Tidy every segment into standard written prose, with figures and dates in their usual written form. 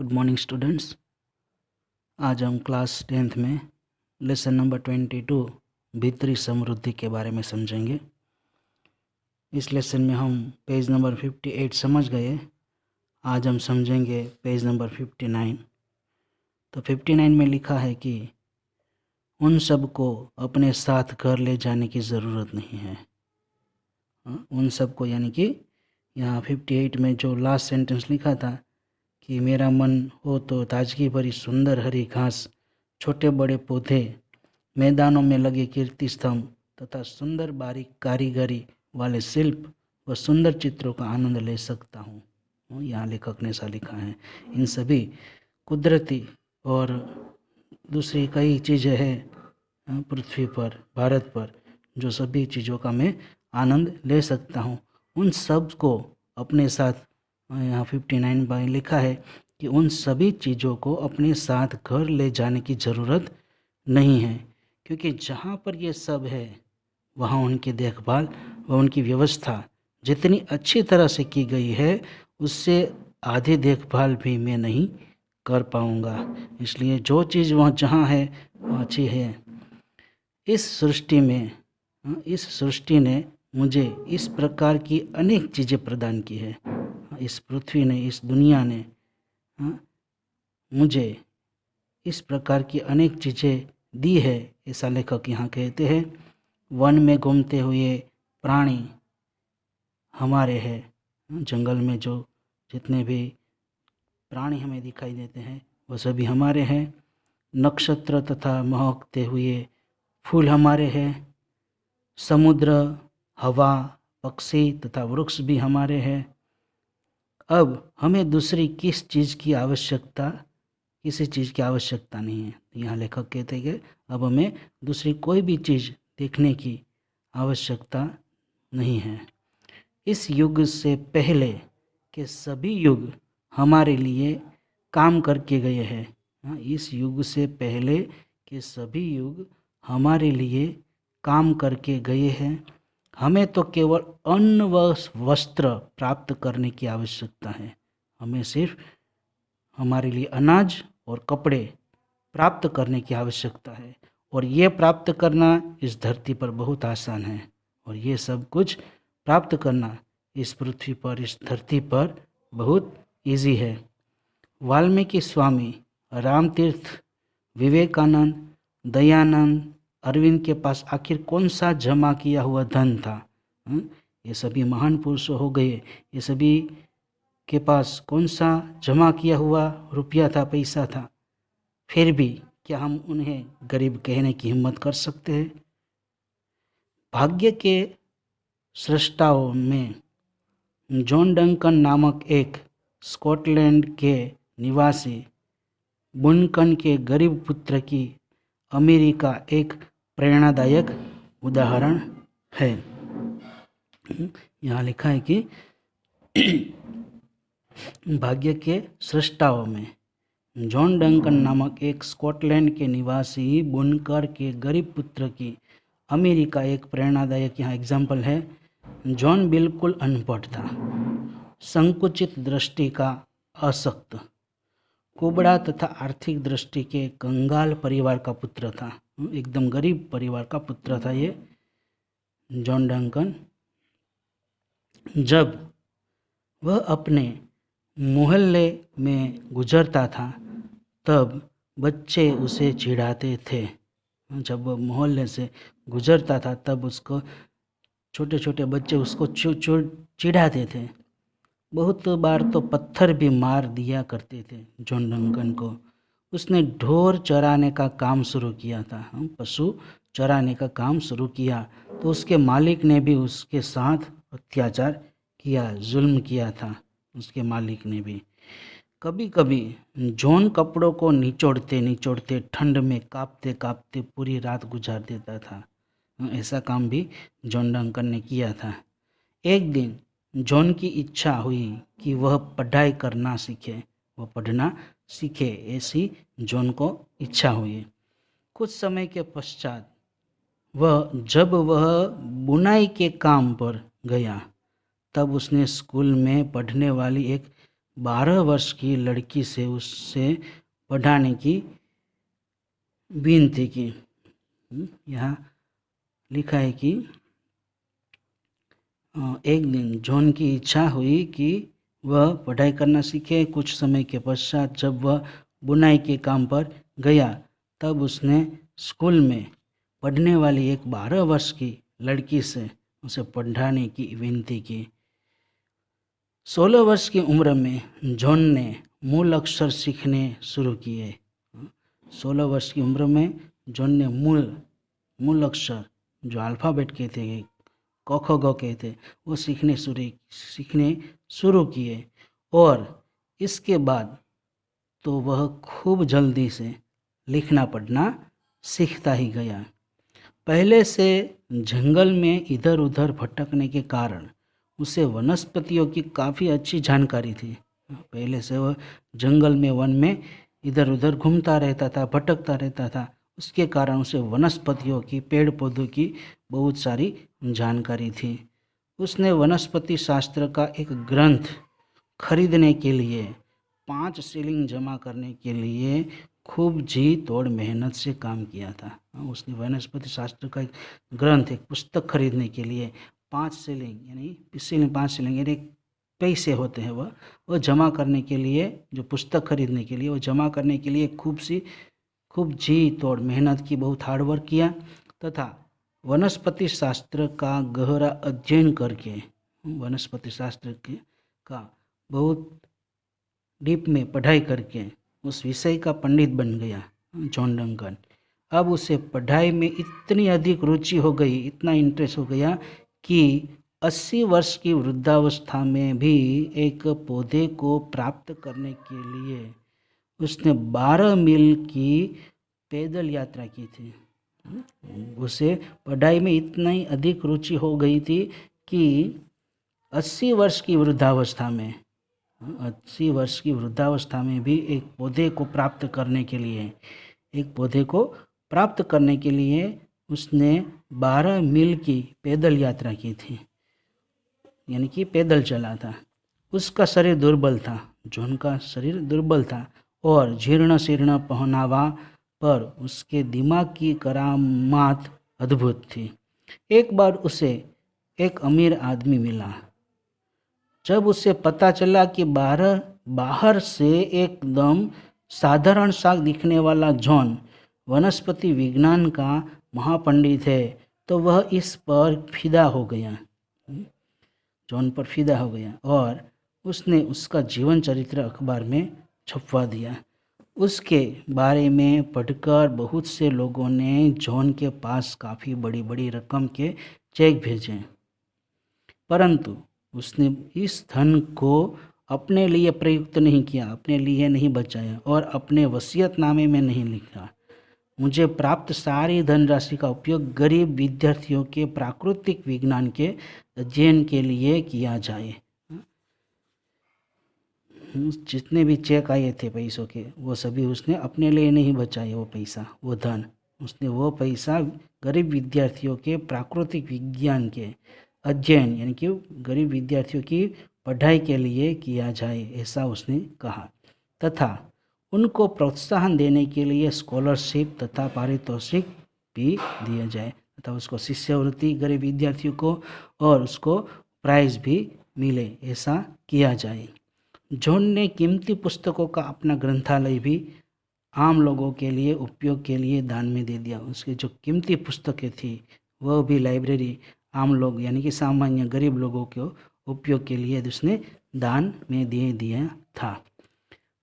Good morning students. आज हम class 10th में लेसन नंबर 22 भीतरी समृद्धि के बारे में समझेंगे। इस लेसन में हम पेज नंबर 58 समझ गए। आज हम समझेंगे पेज नंबर 59। तो 59 में लिखा है कि उन सब को अपने साथ घर ले जाने की ज़रूरत नहीं है। उन सब को यानी कि यहाँ 58 में जो लास्ट सेंटेंस लिखा था कि मेरा मन हो तो ताजगी भरी सुंदर हरी घास, छोटे बड़े पौधे, मैदानों में लगे कीर्ति स्तंभ तथा सुंदर बारीक कारीगरी वाले शिल्प व सुंदर चित्रों का आनंद ले सकता हूँ। यहाँ लेखक ने ऐसा लिखा है। इन सभी कुदरती और दूसरी कई चीज़ें हैं पृथ्वी पर, भारत पर, जो सभी चीज़ों का मैं आनंद ले सकता हूँ। उन सब को अपने साथ, यहाँ 59 में लिखा है कि उन सभी चीज़ों को अपने साथ घर ले जाने की ज़रूरत नहीं है, क्योंकि जहाँ पर ये सब है वहाँ उनकी देखभाल व उनकी व्यवस्था जितनी अच्छी तरह से की गई है उससे आधी देखभाल भी मैं नहीं कर पाऊँगा। इसलिए जो चीज़ वहाँ जहाँ है वहाँ अच्छी है। इस सृष्टि ने मुझे इस प्रकार की अनेक चीज़ें प्रदान की है। इस पृथ्वी ने, इस दुनिया ने मुझे इस प्रकार की अनेक चीज़ें दी है, ऐसा लेखक यहाँ कहते हैं। वन में घूमते हुए प्राणी हमारे हैं। जंगल में जो जितने भी प्राणी हमें दिखाई देते हैं वो सभी हमारे हैं। नक्षत्र तथा महकते हुए फूल हमारे हैं। समुद्र, हवा, पक्षी तथा वृक्ष भी हमारे हैं। अब हमें दूसरी किसी चीज़ की आवश्यकता नहीं है। यहाँ लेखक कहते हैं कि अब हमें दूसरी कोई भी चीज़ देखने की आवश्यकता नहीं है। इस युग से पहले के सभी युग हमारे लिए काम करके गए हैं। इस युग से पहले के सभी युग हमारे लिए काम करके गए हैं। हमें तो केवल अन्न व वस्त्र प्राप्त करने की आवश्यकता है। हमें सिर्फ हमारे लिए अनाज और कपड़े प्राप्त करने की आवश्यकता है, और ये प्राप्त करना इस धरती पर बहुत आसान है, और ये सब कुछ प्राप्त करना इस पृथ्वी पर, इस धरती पर बहुत इजी है। वाल्मीकि स्वामी, रामतीर्थ, विवेकानंद, दयानंद, अरविंद के पास आखिर कौन सा जमा किया हुआ धन था? ये सभी महान पुरुष हो गए, ये सभी के पास कौन सा जमा किया हुआ रुपया था, पैसा था? फिर भी क्या हम उन्हें गरीब कहने की हिम्मत कर सकते हैं? भाग्य के सृष्टाओं में जॉन डंकन नामक एक स्कॉटलैंड के निवासी बुनकन के गरीब पुत्र की अमीरी का एक प्रेरणादायक उदाहरण है। यहाँ लिखा है कि भाग्य के सृष्टाओं में जॉन डंकन नामक एक स्कॉटलैंड के निवासी बुनकर के गरीब पुत्र की अमीरी का एक प्रेरणादायक यहाँ एग्जाम्पल है। जॉन बिल्कुल अनपढ़ था, संकुचित दृष्टि का अशक्त, कुबड़ा तथा आर्थिक दृष्टि के कंगाल परिवार का पुत्र था। एकदम गरीब परिवार का पुत्र था ये जॉन डंकन। जब वह अपने मोहल्ले में गुजरता था तब बच्चे उसे चिढ़ाते थे। जब वह मोहल्ले से गुजरता था तब उसको छोटे छोटे बच्चे उसको चिढ़ाते थे। बहुत बार तो पत्थर भी मार दिया करते थे जॉन डंकन को। उसने ढोर चराने का काम शुरू किया था, पशु चराने का काम शुरू किया, तो उसके मालिक ने भी उसके साथ अत्याचार किया, जुल्म किया था उसके मालिक ने भी। कभी कभी जॉन कपड़ों को निचोड़ते निचोड़ते ठंड में कांपते कांपते पूरी रात गुजार देता था। ऐसा काम भी जॉन डंकन ने किया था। एक दिन जॉन की इच्छा हुई कि वह पढ़ाई करना सीखे, वह पढ़ना सीखे, ऐसी जॉन को इच्छा हुई। कुछ समय के पश्चात जब वह बुनाई के काम पर गया तब उसने स्कूल में पढ़ने वाली एक 12 वर्ष की लड़की से उससे पढ़ाने की विनती की। यहाँ लिखा है कि एक दिन जॉन की इच्छा हुई कि वह पढ़ाई करना सीखे। कुछ समय के पश्चात जब वह बुनाई के काम पर गया तब उसने स्कूल में पढ़ने वाली एक 12 वर्ष की लड़की से उसे पढ़ाने की विनती की। 16 वर्ष की उम्र में जॉन ने मूल अक्षर सीखने शुरू किए। 16 वर्ष की उम्र में जॉन ने मूल अक्षर जो अल्फ़ाबेट कहते हैं, क ख ग कहते हैं, वो सीखने शुरू किए। और इसके बाद तो वह खूब जल्दी से लिखना पढ़ना सीखता ही गया। पहले से जंगल में इधर उधर भटकने के कारण उसे वनस्पतियों की काफ़ी अच्छी जानकारी थी। पहले से वह जंगल में, वन में इधर उधर घूमता रहता था, भटकता रहता था। उसके कारण उसे वनस्पतियों की, पेड़ पौधों की बहुत सारी जानकारी थी। उसने वनस्पति शास्त्र का एक ग्रंथ खरीदने के लिए 5 शिलिंग जमा करने के लिए खूब जी तोड़ मेहनत से काम किया था। उसने वनस्पति शास्त्र का एक ग्रंथ, एक पुस्तक खरीदने के लिए 5 शिलिंग यानी 5 शिलिंग यानी पैसे होते हैं, वह जमा करने के लिए, जो पुस्तक खरीदने के लिए, वो जमा करने के लिए खूब जी तोड़ मेहनत की, बहुत हार्डवर्क किया तथा वनस्पति शास्त्र का गहरा अध्ययन करके, वनस्पति शास्त्र का बहुत डीप में पढ़ाई करके उस विषय का पंडित बन गया जॉन डंकन। अब उसे पढ़ाई में इतनी अधिक रुचि हो गई, इतना इंटरेस्ट हो गया कि 80 वर्ष की वृद्धावस्था में भी एक पौधे को प्राप्त करने के लिए उसने 12 मील की पैदल यात्रा की थी। उसे पढ़ाई में इतना ही अधिक रुचि हो गई थी कि 80 वर्ष की वृद्धावस्था में भी एक पौधे को प्राप्त करने के लिए उसने 12 मील की पैदल यात्रा की थी, यानी कि पैदल चला था। उसका शरीर दुर्बल था, जॉन का शरीर दुर्बल था और जीर्ण शीर्ण पहनावा पर उसके दिमाग की करामात अद्भुत थी। एक बार उसे एक अमीर आदमी मिला। जब उसे पता चला कि बाहर से एकदम साधारण सा दिखने वाला जॉन वनस्पति विज्ञान का महापंडित है तो वह इस पर फिदा हो गया, जॉन पर फिदा हो गया और उसने उसका जीवन चरित्र अखबार में छपवा दिया। उसके बारे में पढ़कर बहुत से लोगों ने जॉन के पास काफ़ी बड़ी बड़ी रकम के चेक भेजे, परंतु उसने इस धन को अपने लिए प्रयुक्त नहीं किया, अपने लिए नहीं बचाया और अपने वसीयतनामे में नहीं लिखा। मुझे प्राप्त सारी धनराशि का उपयोग गरीब विद्यार्थियों के प्राकृतिक विज्ञान के अध्ययन के लिए किया जाए। जितने भी चेक आए थे पैसों के, वो सभी उसने अपने लिए नहीं बचाए। वो पैसा, वो धन, उसने वो पैसा गरीब विद्यार्थियों के प्राकृतिक विज्ञान के अध्ययन यानी कि गरीब विद्यार्थियों की पढ़ाई के लिए किया जाए, ऐसा उसने कहा। तथा उनको प्रोत्साहन देने के लिए स्कॉलरशिप तथा पारितोषिक भी दिया जाए, तथा उसको शिष्यवृत्ति गरीब विद्यार्थियों को और उसको प्राइज़ भी मिले, ऐसा किया जाए। जॉन ने कीमती पुस्तकों का अपना ग्रंथालय भी आम लोगों के लिए उपयोग के लिए दान में दे दिया। उसके जो कीमती पुस्तकें थी वह भी लाइब्रेरी आम लोग यानी कि सामान्य गरीब लोगों के उपयोग के लिए उसने दान में दे दिया था।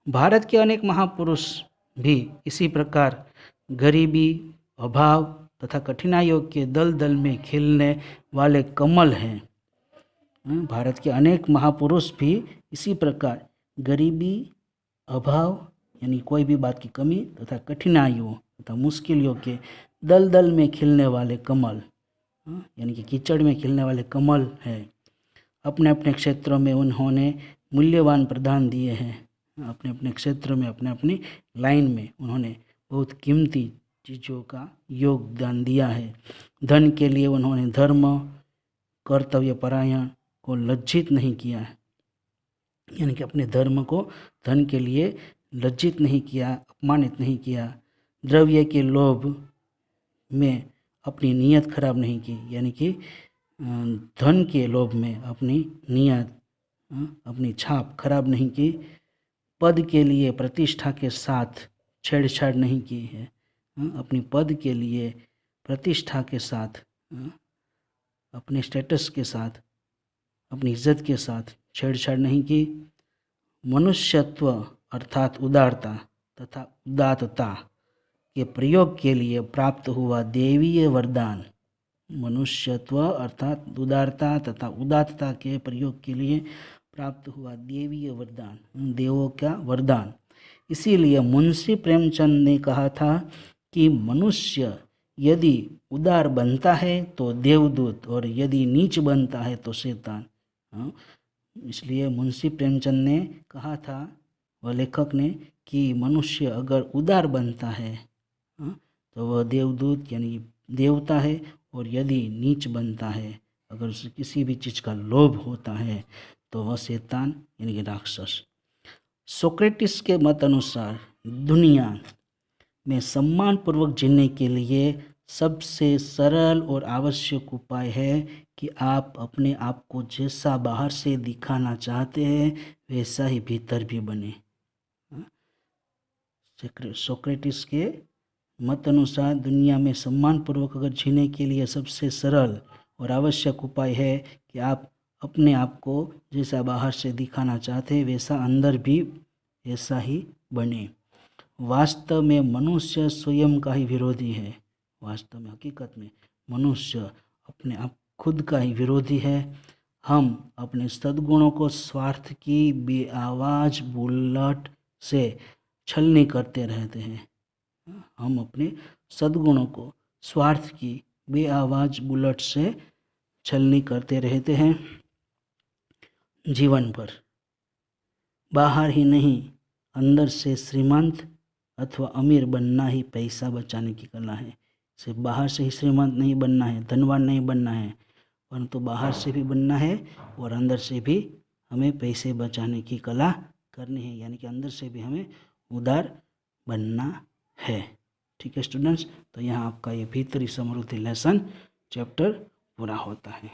भारत के अनेक महापुरुष भी इसी प्रकार गरीबी, अभाव तथा कठिनाइयों के दलदल में खिलने वाले कमल हैं। भारत के अनेक महापुरुष भी इसी प्रकार गरीबी, अभाव यानी कोई भी बात की कमी तथा कठिनाइयों तथा मुश्किलों के दलदल में खिलने वाले कमल यानी कि कीचड़ में खिलने वाले कमल हैं। अपने अपने क्षेत्रों में उन्होंने मूल्यवान प्रदान दिए हैं। अपने अपने क्षेत्र में, अपने अपनी लाइन में उन्होंने बहुत कीमती चीज़ों का योगदान दिया है। धन के लिए उन्होंने धर्म, कर्तव्य परायण को लज्जित नहीं किया है। यानी कि अपने धर्म को धन के लिए लज्जित नहीं किया, अपमानित नहीं किया। द्रव्य के लोभ में अपनी नीयत खराब नहीं की, यानी कि धन के लोभ में अपनी नीयत, अपनी छाप खराब नहीं की। पद के लिए प्रतिष्ठा के साथ छेड़छाड़ नहीं की है, अपनी पद के लिए प्रतिष्ठा के साथ, अपने स्टेटस के साथ, अपनी इज्जत के साथ छेड़छाड़ नहीं की। मनुष्यत्व अर्थात उदारता तथा उदात्तता के प्रयोग के लिए प्राप्त हुआ देवीय वरदान। मनुष्यत्व अर्थात उदारता तथा उदात्तता के प्रयोग के लिए प्राप्त हुआ देवीय वरदान, देवों का वरदान। इसीलिए मुंशी प्रेमचंद ने कहा था कि मनुष्य यदि उदार बनता है तो देवदूत, और यदि नीच बनता है तो शैतान। इसलिए मुंशी प्रेमचंद ने कहा था, वह लेखक ने, कि मनुष्य अगर उदार बनता है तो वह देवदूत यानी देवता है, और यदि नीच बनता है, अगर उसे किसी भी चीज़ का लोभ होता है, तो वह शैतान यानी कि राक्षस। सोक्रेटिस के मत अनुसार दुनिया में सम्मानपूर्वक जीने के लिए सबसे सरल और आवश्यक उपाय है कि आप अपने आप को जैसा बाहर से दिखाना चाहते हैं वैसा ही भीतर भी बने। सोक्रेटिस के मत अनुसार दुनिया में सम्मानपूर्वक अगर जीने के लिए सबसे सरल और आवश्यक उपाय है कि आप अपने आप को जैसा बाहर से दिखाना चाहते हैं वैसा अंदर भी ऐसा ही बने। वास्तव में मनुष्य स्वयं का ही विरोधी है। वास्तव में हकीकत में मनुष्य अपने आप खुद का ही विरोधी है। हम अपने सद्गुणों को स्वार्थ की बेआवाज बुल्लट से छलनी करते रहते हैं। हम अपने सद्गुणों को स्वार्थ की बेआवाज बुलेट से छलनी करते रहते हैं जीवन पर। बाहर ही नहीं, अंदर से श्रीमंत अथवा अमीर बनना ही पैसा बचाने की कला है। सिर्फ बाहर से ही श्रीमंत नहीं बनना है, धनवान नहीं बनना है, परंतु बाहर से भी बनना है और अंदर से भी हमें पैसे बचाने की कला करनी है, यानी कि अंदर से भी हमें उदार बनना है। ठीक है स्टूडेंट्स, तो यहाँ आपका ये भीतरी समृद्धि लेसन चैप्टर पूरा होता है।